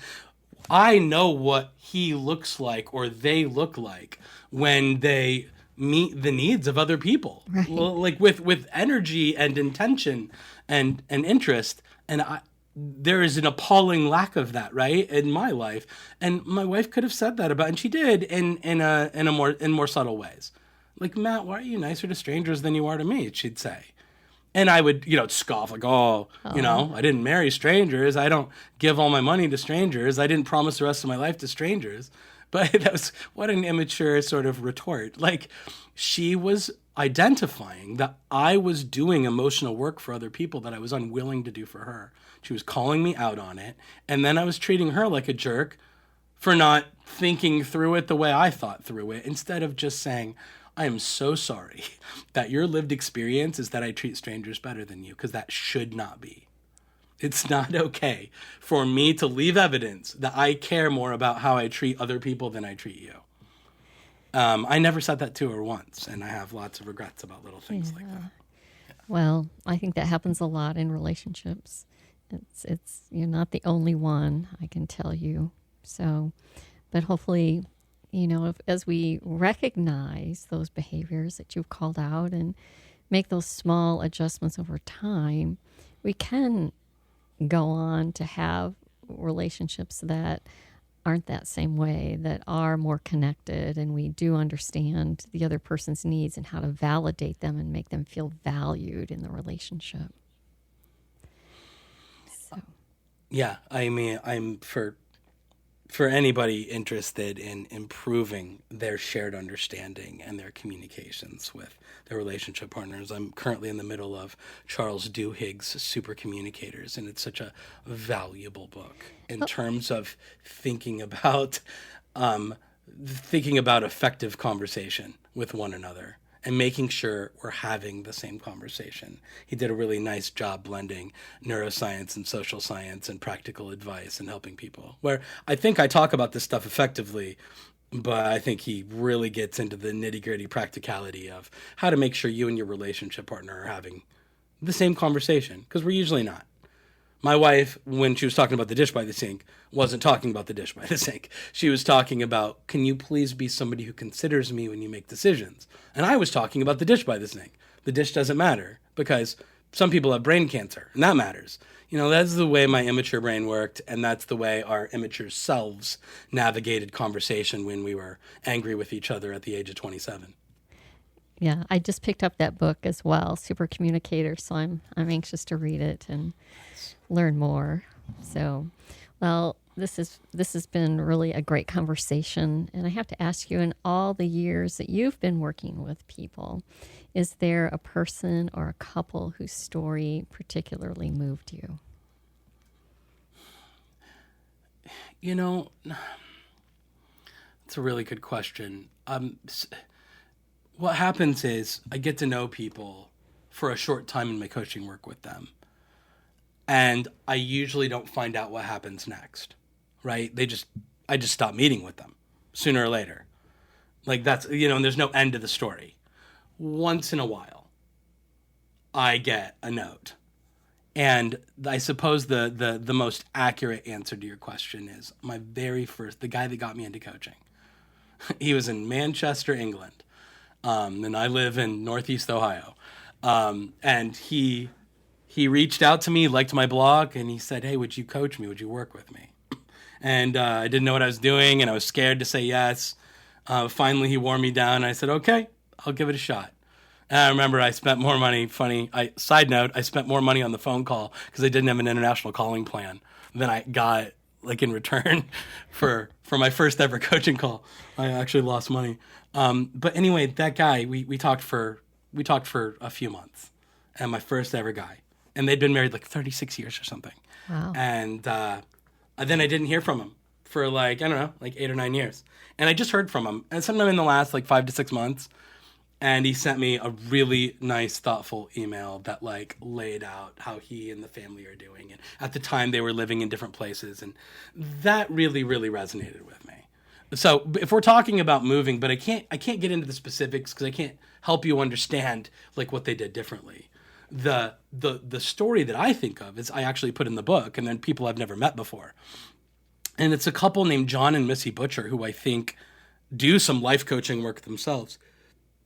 I know what he looks like or they look like when they meet the needs of other people, right? Like with energy and intention and interest. And there is an appalling lack of that, right, in my life. And my wife could have said that about, and she did in more subtle ways. Like, Matt, why are you nicer to strangers than you are to me? She'd say. And I would, scoff like, I didn't marry strangers. I don't give all my money to strangers. I didn't promise the rest of my life to strangers. But that was, what an immature sort of retort. Like, she was identifying that I was doing emotional work for other people that I was unwilling to do for her. She was calling me out on it. And then I was treating her like a jerk for not thinking through it the way I thought through it, instead of just saying, I am so sorry that your lived experience is that I treat strangers better than you, because that should not be. It's not okay for me to leave evidence that I care more about how I treat other people than I treat you. I never said that to her once, and I have lots of regrets about little things like that. Yeah. Well, I think that happens a lot in relationships. It's you're not the only one, I can tell you. So, but hopefully, as we recognize those behaviors that you've called out and make those small adjustments over time, we can go on to have relationships that aren't that same way, that are more connected, and we do understand the other person's needs and how to validate them and make them feel valued in the relationship. So. Yeah, I mean, I'm for anybody interested in improving their shared understanding and their communications with their relationship partners. I'm currently in the middle of Charles Duhigg's Super Communicators, and it's such a valuable book in terms of thinking about thinking about effective conversation with one another and making sure we're having the same conversation. He did a really nice job blending neuroscience and social science and practical advice and helping people, where I think I talk about this stuff effectively, but I think he really gets into the nitty-gritty practicality of how to make sure you and your relationship partner are having the same conversation, because we're usually not. My wife, when she was talking about the dish by the sink, wasn't talking about the dish by the sink. She was talking about, can you please be somebody who considers me when you make decisions? And I was talking about the dish by the sink. The dish doesn't matter because some people have brain cancer, and that matters. You know, that's the way my immature brain worked, and that's the way our immature selves navigated conversation when we were angry with each other at the age of 27. Yeah, I just picked up that book as well, Super Communicator, so I'm anxious to read it and learn more. So, well, this has been really a great conversation, and I have to ask you, in all the years that you've been working with people, is there a person or a couple whose story particularly moved you? You know, it's a really good question. What happens is I get to know people for a short time in my coaching work with them. And I usually don't find out what happens next, right? I just stop meeting with them sooner or later. Like that's, and there's no end to the story. Once in a while, I get a note. And I suppose the most accurate answer to your question is my very first, the guy that got me into coaching. He was in Manchester, England. And I live in Northeast Ohio. And he reached out to me, liked my blog, and he said, hey, would you coach me? Would you work with me? And I didn't know what I was doing, and I was scared to say yes. Finally, he wore me down, and I said, okay, I'll give it a shot. And I remember I spent more money, side note, I spent more money on the phone call because I didn't have an international calling plan than I got in return for my first ever coaching call. I actually lost money. But anyway, that guy, we talked for a few months, and my first ever guy, and they'd been married 36 years or something. Wow. And then I didn't hear from him for 8 or 9 years. And I just heard from him, and sometime in the last 5 to 6 months, and he sent me a really nice, thoughtful email that laid out how he and the family are doing. And at the time they were living in different places, and that really, really resonated with me. So if we're talking about moving, but I can't get into the specifics because I can't help you understand what they did differently. The story that I think of is I actually put in the book, and then people I've never met before. And it's a couple named John and Missy Butcher who I think do some life coaching work themselves.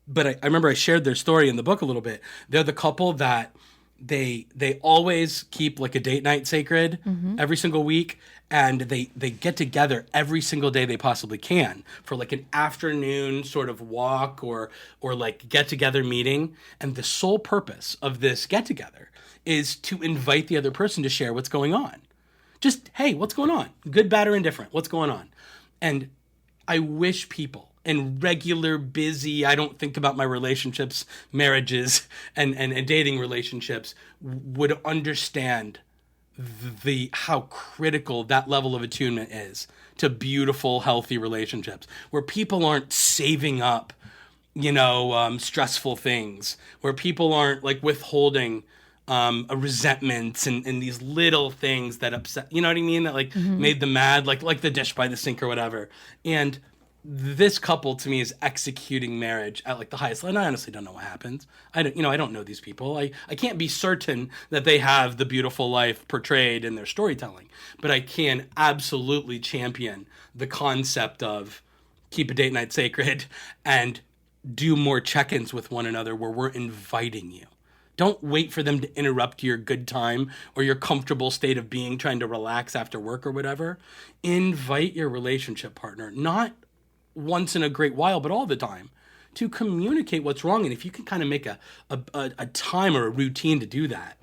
But I remember I shared their story in the book a little bit. They're the couple that they always keep a date night sacred every single week, and they get together every single day they possibly can for an afternoon sort of walk or get together meeting. And the sole purpose of this get together is to invite the other person to share what's going on. Just, hey, what's going on? Good, bad, or indifferent. What's going on? And I wish people in regular, busy, I don't think about my relationships, marriages, and dating relationships would understand how critical that level of attunement is to beautiful, healthy relationships, where people aren't saving up, stressful things, where people aren't withholding a resentment and these little things that upset, you know what I mean? That made them mad, like the dish by the sink or whatever. And this couple to me is executing marriage at the highest level. And I honestly don't know what happens. I don't know these people. I can't be certain that they have the beautiful life portrayed in their storytelling, but I can absolutely champion the concept of keep a date night sacred and do more check-ins with one another where we're inviting you. Don't wait for them to interrupt your good time or your comfortable state of being, trying to relax after work or whatever. Invite your relationship partner, not once in a great while, but all the time, to communicate what's wrong. And if you can kind of make a time or a routine to do that,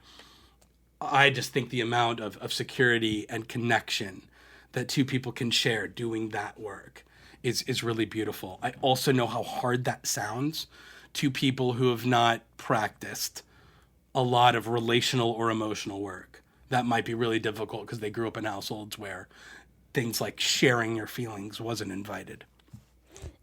I just think the amount of security and connection that two people can share doing that work is really beautiful. I also know how hard that sounds to people who have not practiced a lot of relational or emotional work. That might be really difficult because they grew up in households where things like sharing your feelings wasn't invited.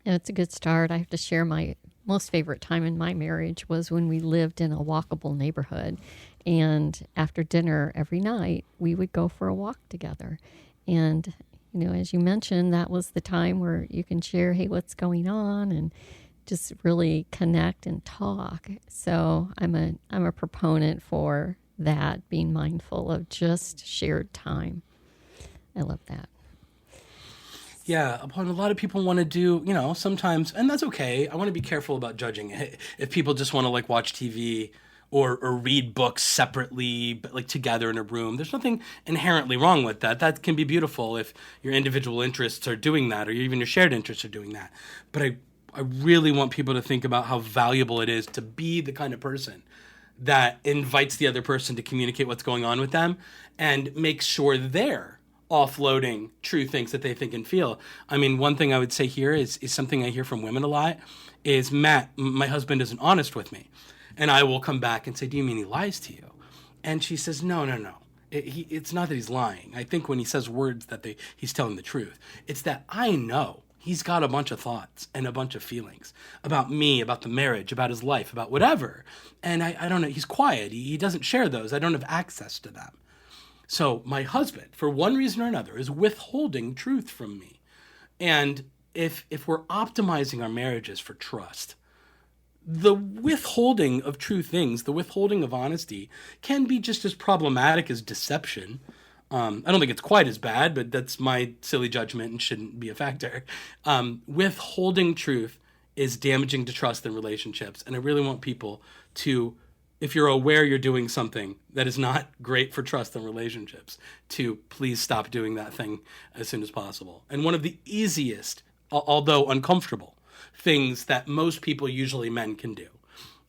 And it's a good start. I have to share my most favorite time in my marriage was when we lived in a walkable neighborhood. And after dinner every night, we would go for a walk together. And, as you mentioned, that was the time where you can share, hey, what's going on, and just really connect and talk. So I'm a proponent for that, being mindful of just shared time. I love that. Yeah, upon a lot of people want to do, sometimes, and that's okay. I want to be careful about judging it. If people just want to like watch TV or read books separately, but like together in a room, there's nothing inherently wrong with that. That can be beautiful if your individual interests are doing that, or even your shared interests are doing that. But I really want people to think about how valuable it is to be the kind of person that invites the other person to communicate what's going on with them and makes sure they're offloading true things that they think and feel. I mean, one thing I would say here is something I hear from women a lot is, Matt, my husband isn't honest with me. And I will come back and say, do you mean he lies to you? And she says, no. It's not that he's lying. I think when he says words that he's telling the truth. It's that I know he's got a bunch of thoughts and a bunch of feelings about me, about the marriage, about his life, about whatever. And I don't know, he's quiet. He doesn't share those. I don't have access to them. So my husband, for one reason or another, is withholding truth from me. And if we're optimizing our marriages for trust, the withholding of true things, the withholding of honesty, can be just as problematic as deception. I don't think it's quite as bad, but that's my silly judgment and shouldn't be a factor. Withholding truth is damaging to trust in relationships. And I really want people to, if you're aware you're doing something that is not great for trust in relationships, to please stop doing that thing as soon as possible. And one of the easiest, although uncomfortable, things that most people, usually men, can do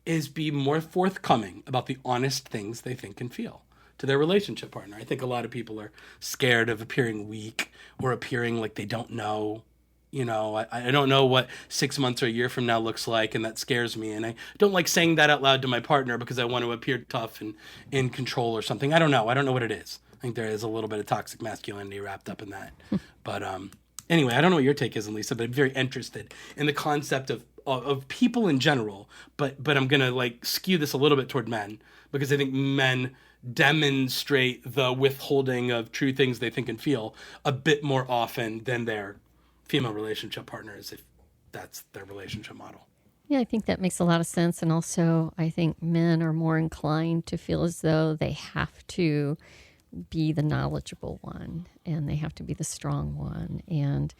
is be more forthcoming about the honest things they think and feel to their relationship partner. I think a lot of people are scared of appearing weak or appearing like they don't know. I don't know what 6 months or a year from now looks like, and that scares me. And I don't like saying that out loud to my partner because I want to appear tough and in control or something. I don't know what it is. I think there is a little bit of toxic masculinity wrapped up in that. But anyway, I don't know what your take is, Lisa, but I'm very interested in the concept of people in general. But I'm going to like skew this a little bit toward men, because I think men demonstrate the withholding of true things they think and feel a bit more often than their female relationship partners, if that's their relationship model. Yeah, I think that makes a lot of sense. And also, I think men are more inclined to feel as though they have to be the knowledgeable one and they have to be the strong one. And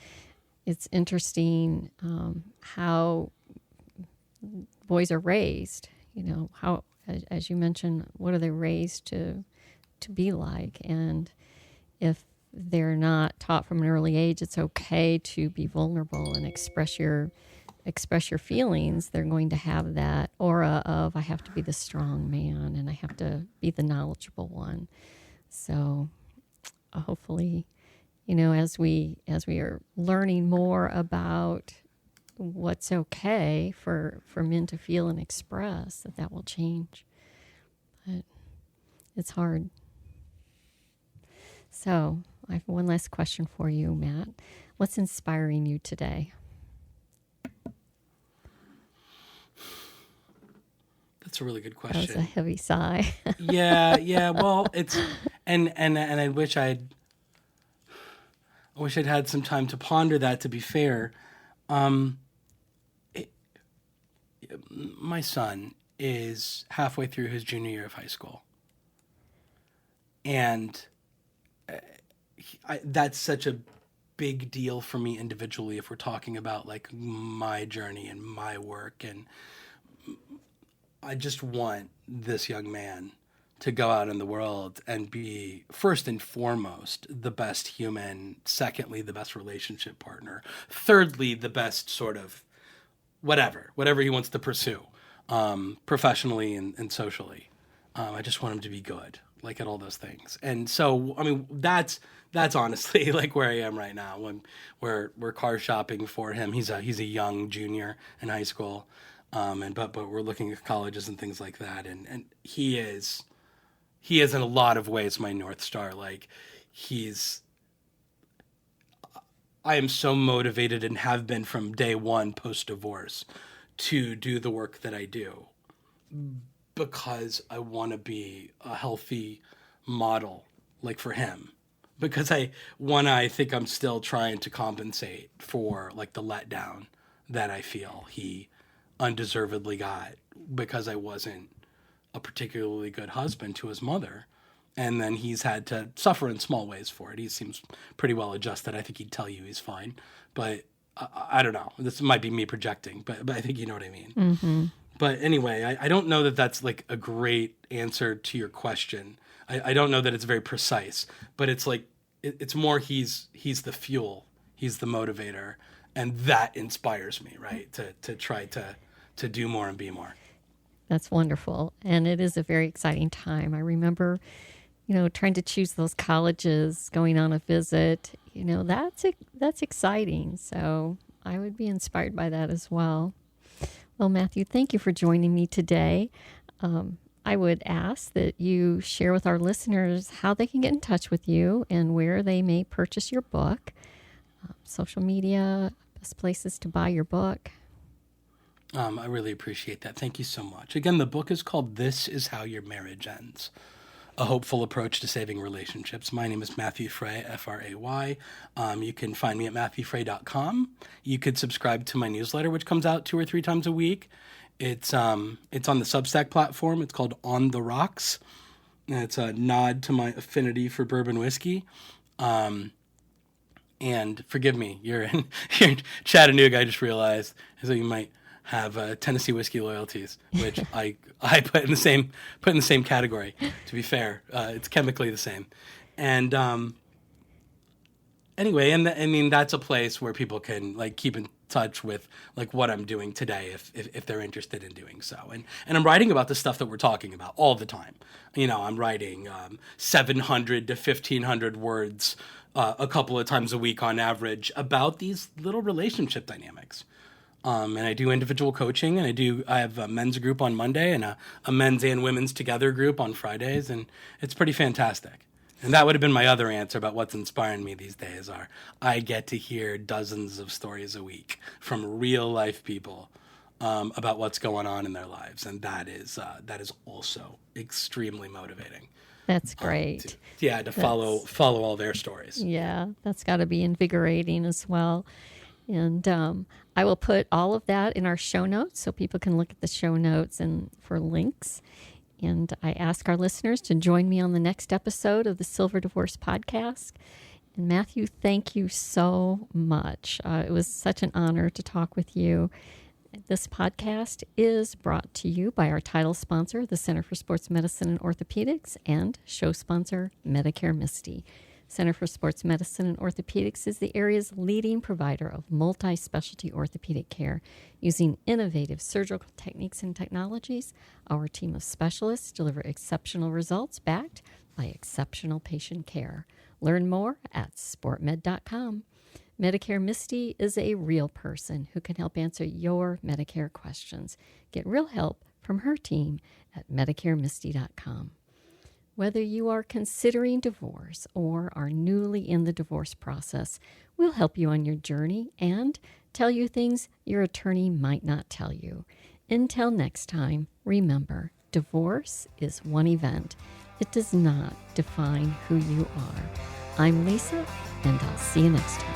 it's interesting how boys are raised, how, as you mentioned, what are they raised to be like? And if they're not taught from an early age it's okay to be vulnerable and express your feelings, they're going to have that aura of, I have to be the strong man and I have to be the knowledgeable one. So hopefully, as we are learning more about what's okay for men to feel and express, that will change. But it's hard. So I have one last question for you, Matt. What's inspiring you today? That's a really good question. That was a heavy sigh. Yeah. Well, it's and I wish I'd had some time to ponder that. To be fair, my son is halfway through his junior year of high school, and that's such a big deal for me individually if we're talking about like my journey and my work. And I just want this young man to go out in the world and be, first and foremost, the best human, secondly, the best relationship partner, thirdly, the best sort of whatever he wants to pursue, professionally and socially. I just want him to be good, like at all those things. And so, I mean, that's honestly like where I am right now. When we're car shopping for him. He's a young junior in high school, but we're looking at colleges and things like that. And he is in a lot of ways my North Star. Like he's I am so motivated and have been from day one post-divorce to do the work that I do because I want to be a healthy model, like for him. Because I think I'm still trying to compensate for like the letdown that I feel he undeservedly got because I wasn't a particularly good husband to his mother. And then he's had to suffer in small ways for it. He seems pretty well adjusted. I think he'd tell you he's fine. But I don't know. This might be me projecting, but I think you know what I mean. Mm-hmm. But anyway, I don't know that that's like a great answer to your question. I don't know that it's very precise, but it's like, it's more he's the fuel, he's the motivator, and that inspires me, right? To try to do more and be more. That's wonderful. And it is a very exciting time. I remember, trying to choose those colleges, going on a visit, that's exciting. So I would be inspired by that as well. Well, Matthew, thank you for joining me today. I would ask that you share with our listeners how they can get in touch with you and where they may purchase your book, social media, best places to buy your book. I really appreciate that. Thank you so much. Again, the book is called This Is How Your Marriage Ends, A Hopeful Approach to Saving Relationships. My name is Matthew Fray, Fray. You can find me at matthewfray.com. You could subscribe to my newsletter, which comes out 2 or 3 times a week. It's on the Substack platform. It's called On the Rocks. And it's a nod to my affinity for bourbon whiskey. And forgive me, you're in Chattanooga, I just realized, so you might have Tennessee whiskey loyalties, which I put in the same category. To be fair, it's chemically the same, and anyway, I mean that's a place where people can like keep in touch with like what I'm doing today if they're interested in doing so, and I'm writing about the stuff that we're talking about all the time. I'm writing 700 to 1,500 words a couple of times a week on average about these little relationship dynamics. And I do individual coaching, and I have a men's group on Monday and a men's and women's together group on Fridays, and it's pretty fantastic. And that would have been my other answer about what's inspiring me these days I get to hear dozens of stories a week from real life people about what's going on in their lives, and that is also extremely motivating. That's great. To follow all their stories. Yeah, that's got to be invigorating as well. And I will put all of that in our show notes so people can look at the show notes and for links. And I ask our listeners to join me on the next episode of the Silver Divorce Podcast. And Matthew, thank you so much. It was such an honor to talk with you. This podcast is brought to you by our title sponsor, the Center for Sports Medicine and Orthopedics, and show sponsor, Medicare Misty. Center for Sports Medicine and Orthopedics is the area's leading provider of multi-specialty orthopedic care. Using innovative surgical techniques and technologies, our team of specialists deliver exceptional results backed by exceptional patient care. Learn more at sportmed.com. Medicare Misty is a real person who can help answer your Medicare questions. Get real help from her team at medicaremisty.com. Whether you are considering divorce or are newly in the divorce process, we'll help you on your journey and tell you things your attorney might not tell you. Until next time, remember, divorce is one event. It does not define who you are. I'm Lisa, and I'll see you next time.